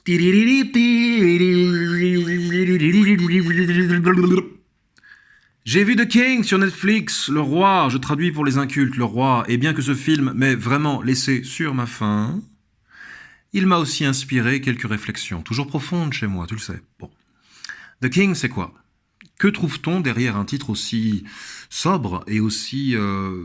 J'ai vu The King sur Netflix, Le Roi, je traduis pour les incultes, Le Roi, et bien que ce film m'ait vraiment laissé sur ma faim, il m'a aussi inspiré quelques réflexions, toujours profondes chez moi, tu le sais. Bon. The King, c'est quoi ? Que trouve-t-on derrière un titre aussi sobre et aussi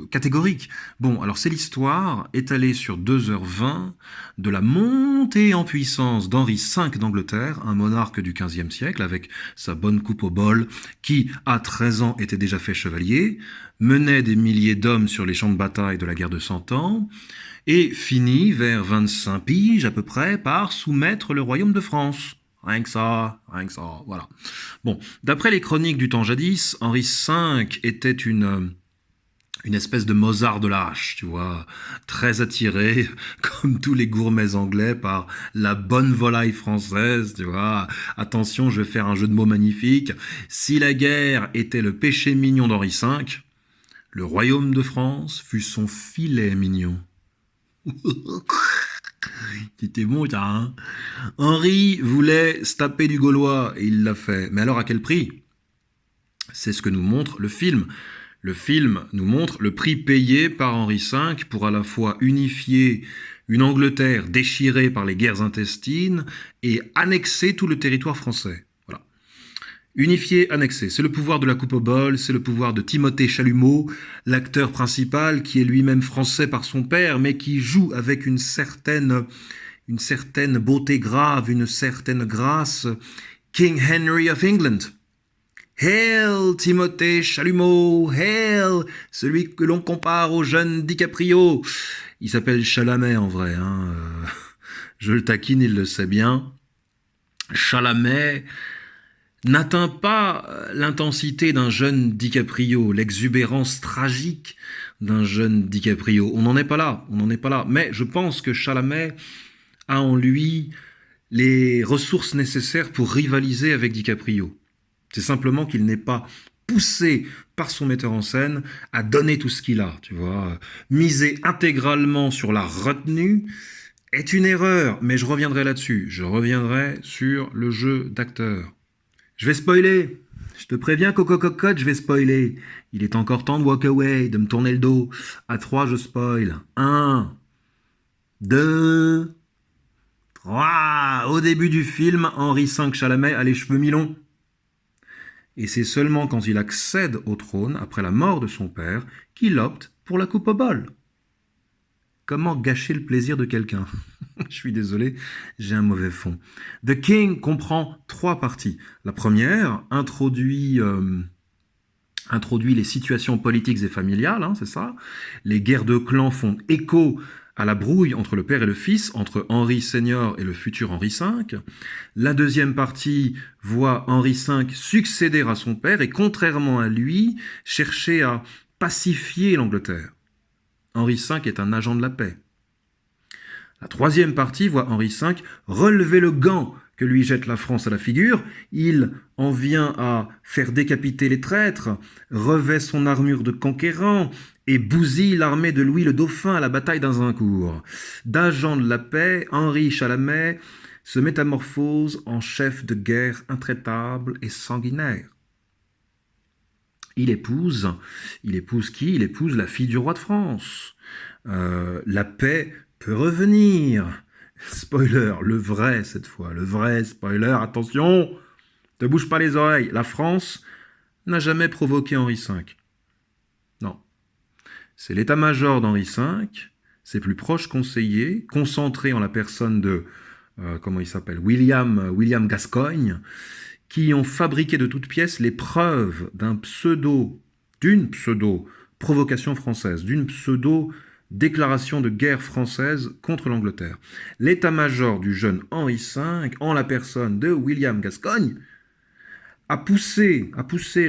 catégorique ? Bon, alors c'est l'histoire étalée sur 2h20 de la montée en puissance d'Henri V d'Angleterre, un monarque du XVe siècle avec sa bonne coupe au bol, qui à 13 ans était déjà fait chevalier, menait des milliers d'hommes sur les champs de bataille de la guerre de 100 ans, et finit vers 25 piges à peu près par soumettre le royaume de France. Rien que ça, voilà. Bon, d'après les chroniques du temps jadis, Henri V était une espèce de Mozart de la hache, tu vois, très attiré, comme tous les gourmets anglais, par la bonne volaille française, tu vois. Attention, je vais faire un jeu de mots magnifique. Si la guerre était le péché mignon d'Henri V, le royaume de France fut son filet mignon. C'était bon, ça, hein. Henri voulait se taper du Gaulois, et il l'a fait. Mais alors à quel prix ? C'est ce que nous montre le film. Le film nous montre le prix payé par Henri V pour à la fois unifier une Angleterre déchirée par les guerres intestines et annexer tout le territoire français. Voilà. Unifié, annexé, c'est le pouvoir de la coupe au bol, c'est le pouvoir de Timothée Chalumeau, l'acteur principal qui est lui-même français par son père, mais qui joue avec une certaine beauté grave, une certaine grâce. King Henry of England. Hail, Timothée Chalumeau, hail, celui que l'on compare au jeune DiCaprio. Il s'appelle Chalamet en vrai, hein. Je le taquine, il le sait bien. Chalamet n'atteint pas l'intensité d'un jeune DiCaprio, l'exubérance tragique d'un jeune DiCaprio. On n'en est pas là, Mais je pense que Chalamet a en lui les ressources nécessaires pour rivaliser avec DiCaprio. C'est simplement qu'il n'est pas poussé par son metteur en scène à donner tout ce qu'il a, tu vois. Miser intégralement sur la retenue est une erreur, mais je reviendrai là-dessus. Je reviendrai sur le jeu d'acteur. Je vais spoiler. Je te préviens, Coco Cocotte, je vais spoiler. Il est encore temps de walk away, de me tourner le dos. À 3, je spoil. 1, 2, 3. Au début du film, Henri V Chalamet a les cheveux mi-longs. Et c'est seulement quand il accède au trône, après la mort de son père, qu'il opte pour la coupe au bol. Comment gâcher le plaisir de quelqu'un ? Je suis désolé, j'ai un mauvais fond. The King comprend 3 parties. La première introduit les situations politiques et familiales, hein, c'est ça. Les guerres de clans font écho à la brouille entre le père et le fils, entre Henri Senior et le futur Henri V. La deuxième partie voit Henri V succéder à son père et, contrairement à lui, chercher à pacifier l'Angleterre. Henri V est un agent de la paix. La troisième partie voit Henri V relever le gant que lui jette la France à la figure. Il en vient à faire décapiter les traîtres, revêt son armure de conquérant et bousille l'armée de Louis le Dauphin à la bataille d'Azincourt. D'agent de la paix, Henri Chalamet se métamorphose en chef de guerre intraitable et sanguinaire. Il épouse qui ? Il épouse la fille du roi de France. La paix peut revenir. Spoiler, le vrai cette fois, le vrai spoiler, attention, ne bouge pas les oreilles. La France n'a jamais provoqué Henri V. Non. C'est l'état-major d'Henri V, ses plus proches conseillers, concentrés en la personne de, William Gascoigne, qui ont fabriqué de toutes pièces les preuves d'une pseudo-provocation française, d'une pseudo-déclaration de guerre française contre l'Angleterre. L'état-major du jeune Henri V, en la personne de William Gascoigne, a poussé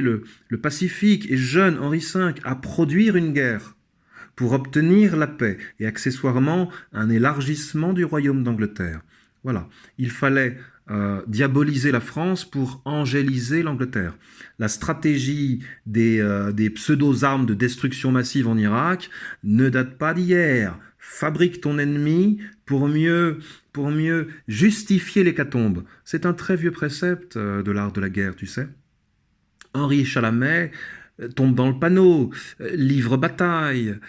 le pacifique et jeune Henri V à produire une guerre pour obtenir la paix et accessoirement un élargissement du royaume d'Angleterre. Voilà, il fallait diaboliser la France pour angéliser l'Angleterre. La stratégie des pseudo-armes de destruction massive en Irak ne date pas d'hier. Fabrique ton ennemi pour mieux justifier l'hécatombe. C'est un très vieux précepte de l'art de la guerre, tu sais. Henri Chalamet tombe dans le panneau, livre bataille,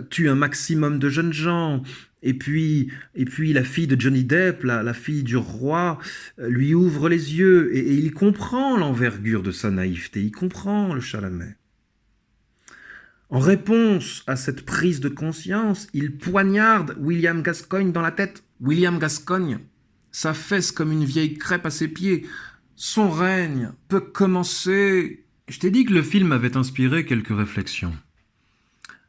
tue un maximum de jeunes gens, et puis la fille de Johnny Depp, la fille du roi, lui ouvre les yeux, et il comprend l'envergure de sa naïveté, il comprend le Chalamet. En réponse à cette prise de conscience, il poignarde William Gascoigne dans la tête. William Gascoigne s'affaisse comme une vieille crêpe à ses pieds. Son règne peut commencer... Je t'ai dit que le film avait inspiré quelques réflexions.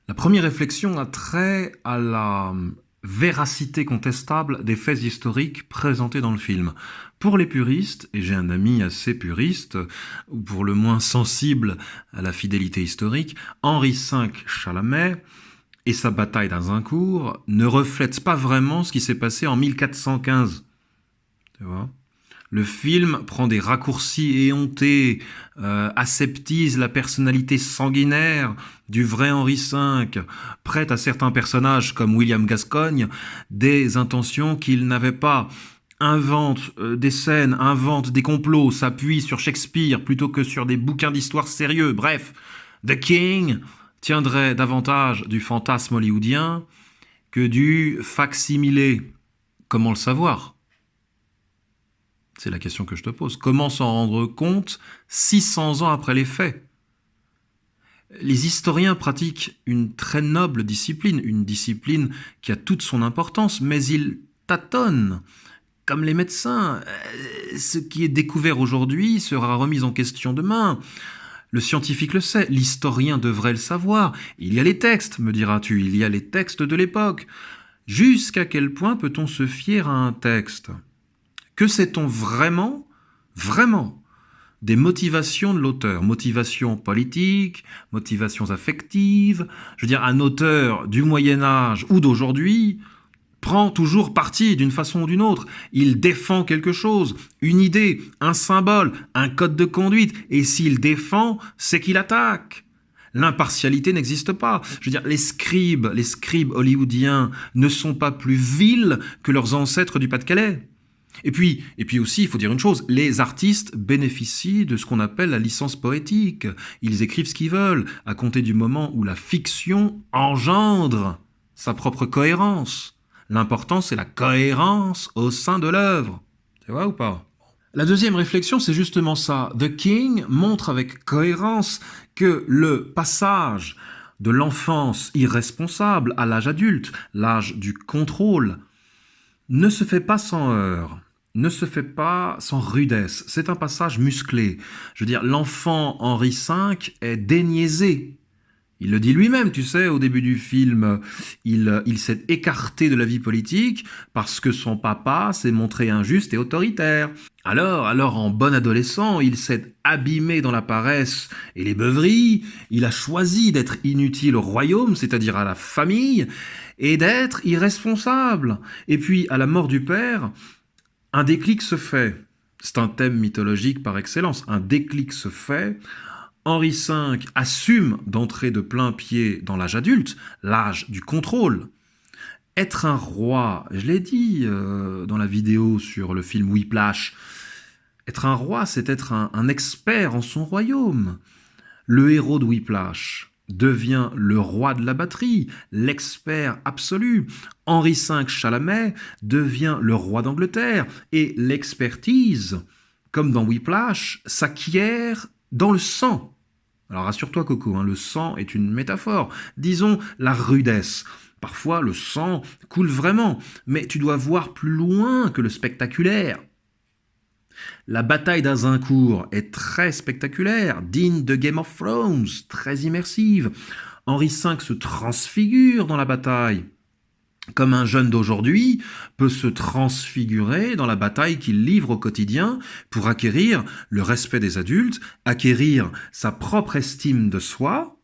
La première réflexion a trait à la véracité contestable des faits historiques présentés dans le film. Pour les puristes, et j'ai un ami assez puriste, ou pour le moins sensible à la fidélité historique, Henri V Chalamet et sa bataille d'Azincourt ne reflètent pas vraiment ce qui s'est passé en 1415. Tu vois ? Le film prend des raccourcis éhontés, aseptise la personnalité sanguinaire du vrai Henri V, prête à certains personnages comme William Gascoigne des intentions qu'il n'avait pas, invente des scènes, invente des complots, s'appuie sur Shakespeare plutôt que sur des bouquins d'histoire sérieux. Bref, The King tiendrait davantage du fantasme hollywoodien que du fac-similé. Comment le savoir ? C'est la question que je te pose. Comment s'en rendre compte 600 ans après les faits ? Les historiens pratiquent une très noble discipline, une discipline qui a toute son importance, mais ils tâtonnent. Comme les médecins, ce qui est découvert aujourd'hui sera remis en question demain. Le scientifique le sait, l'historien devrait le savoir. Il y a les textes, me diras-tu, il y a les textes de l'époque. Jusqu'à quel point peut-on se fier à un texte ? Que sait-on vraiment des motivations de l'auteur ? Motivations politiques, motivations affectives. Je veux dire, un auteur du Moyen-Âge ou d'aujourd'hui prend toujours parti d'une façon ou d'une autre. Il défend quelque chose, une idée, un symbole, un code de conduite. Et s'il défend, c'est qu'il attaque. L'impartialité n'existe pas. Je veux dire, les scribes hollywoodiens ne sont pas plus vils que leurs ancêtres du Pas-de-Calais. Et puis aussi, il faut dire une chose, les artistes bénéficient de ce qu'on appelle la licence poétique. Ils écrivent ce qu'ils veulent, à compter du moment où la fiction engendre sa propre cohérence. L'important, c'est la cohérence au sein de l'œuvre. Tu vois ou pas ? La deuxième réflexion, c'est justement ça. The King montre avec cohérence que le passage de l'enfance irresponsable à l'âge adulte, l'âge du contrôle, ne se fait pas sans heurts, ne se fait pas sans rudesse. C'est un passage musclé. Je veux dire, l'enfant Henri V est déniaisé. Il le dit lui-même, tu sais, au début du film, il s'est écarté de la vie politique parce que son papa s'est montré injuste et autoritaire. Alors, en bon adolescent, il s'est abîmé dans la paresse et les beuveries, il a choisi d'être inutile au royaume, c'est-à-dire à la famille, et d'être irresponsable. Et puis, à la mort du père, un déclic se fait. C'est un thème mythologique par excellence. Un déclic se fait. Henri V assume d'entrer de plein pied dans l'âge adulte, l'âge du contrôle. Être un roi, je l'ai dit dans la vidéo sur le film Whiplash, être un roi, c'est être un expert en son royaume. Le héros de Whiplash devient le roi de la batterie, l'expert absolu. Henri V Chalamet devient le roi d'Angleterre et l'expertise, comme dans Whiplash, s'acquiert dans le sang. Alors rassure-toi Coco, le sang est une métaphore. Disons la rudesse. Parfois le sang coule vraiment, mais tu dois voir plus loin que le spectaculaire. La bataille d'Azincourt est très spectaculaire, digne de Game of Thrones, très immersive. Henri V se transfigure dans la bataille, comme un jeune d'aujourd'hui peut se transfigurer dans la bataille qu'il livre au quotidien pour acquérir le respect des adultes, acquérir sa propre estime de soi.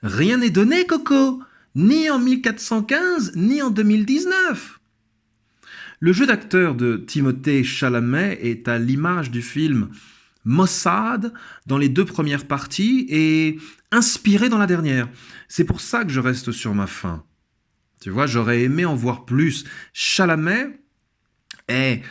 Rien n'est donné, Coco, ni en 1415, ni en 2019. Le jeu d'acteur de Timothée Chalamet est à l'image du film Maussade dans les 2 premières parties et inspiré dans la dernière. C'est pour ça que je reste sur ma faim. Tu vois, j'aurais aimé en voir plus. Chalamet est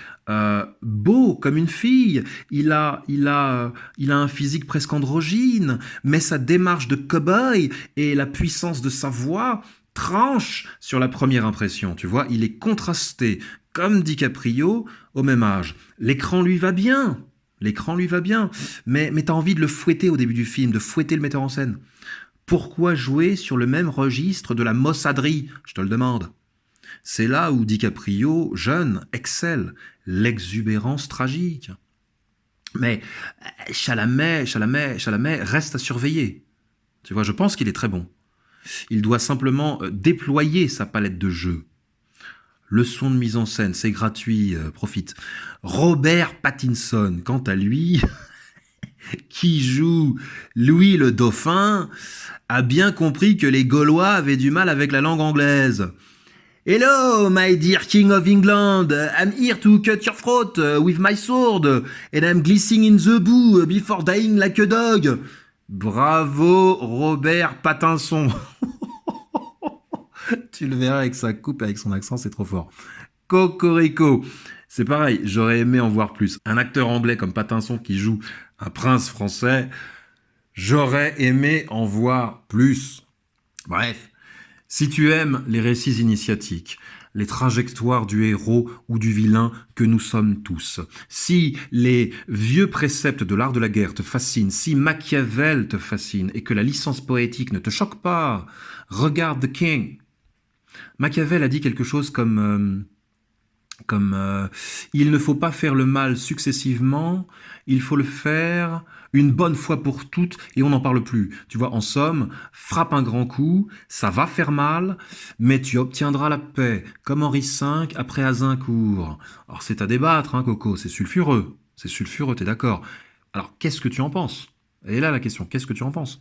beau comme une fille. Il a un physique presque androgyne, mais sa démarche de cow-boy et la puissance de sa voix tranchent sur la première impression. Tu vois, il est contrasté comme DiCaprio au même âge. L'écran lui va bien. L'écran lui va bien. Mais tu as envie de le fouetter au début du film, de fouetter le metteur en scène. Pourquoi jouer sur le même registre de la maussaderie? Je te le demande. C'est là où DiCaprio, jeune, excelle l'exubérance tragique. Mais Chalamet reste à surveiller. Tu vois, je pense qu'il est très bon. Il doit simplement déployer sa palette de jeux. Leçon de mise en scène, c'est gratuit, profite. Robert Pattinson, quant à lui, qui joue Louis le Dauphin, a bien compris que les Gaulois avaient du mal avec la langue anglaise. Hello, my dear King of England. I'm here to cut your throat with my sword, and I'm glissing in the boo before dying like a dog. Bravo, Robert Pattinson. Tu le verras avec sa coupe et avec son accent, c'est trop fort. Cocorico. C'est pareil, j'aurais aimé en voir plus. Un acteur anglais comme Pattinson qui joue un prince français, j'aurais aimé en voir plus. Bref. Si tu aimes les récits initiatiques, les trajectoires du héros ou du vilain que nous sommes tous, si les vieux préceptes de l'art de la guerre te fascinent, si Machiavel te fascine et que la licence poétique ne te choque pas, regarde The King. Machiavel a dit quelque chose comme il ne faut pas faire le mal successivement, il faut le faire une bonne fois pour toutes et on n'en parle plus. Tu vois, en somme, frappe un grand coup, ça va faire mal, mais tu obtiendras la paix, comme Henri V après Azincourt. Alors c'est à débattre, hein, Coco, c'est sulfureux, t'es d'accord. Alors qu'est-ce que tu en penses? Et là la question, qu'est-ce que tu en penses?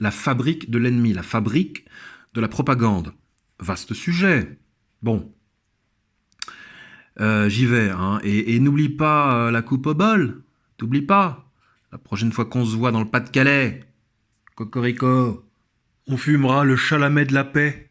La fabrique de l'ennemi, la fabrique de la propagande. Vaste sujet. Bon. J'y vais, hein. Et n'oublie pas la coupe au bol. T'oublies pas. La prochaine fois qu'on se voit dans le Pas-de-Calais, Cocorico, on fumera le Chalamet de la paix.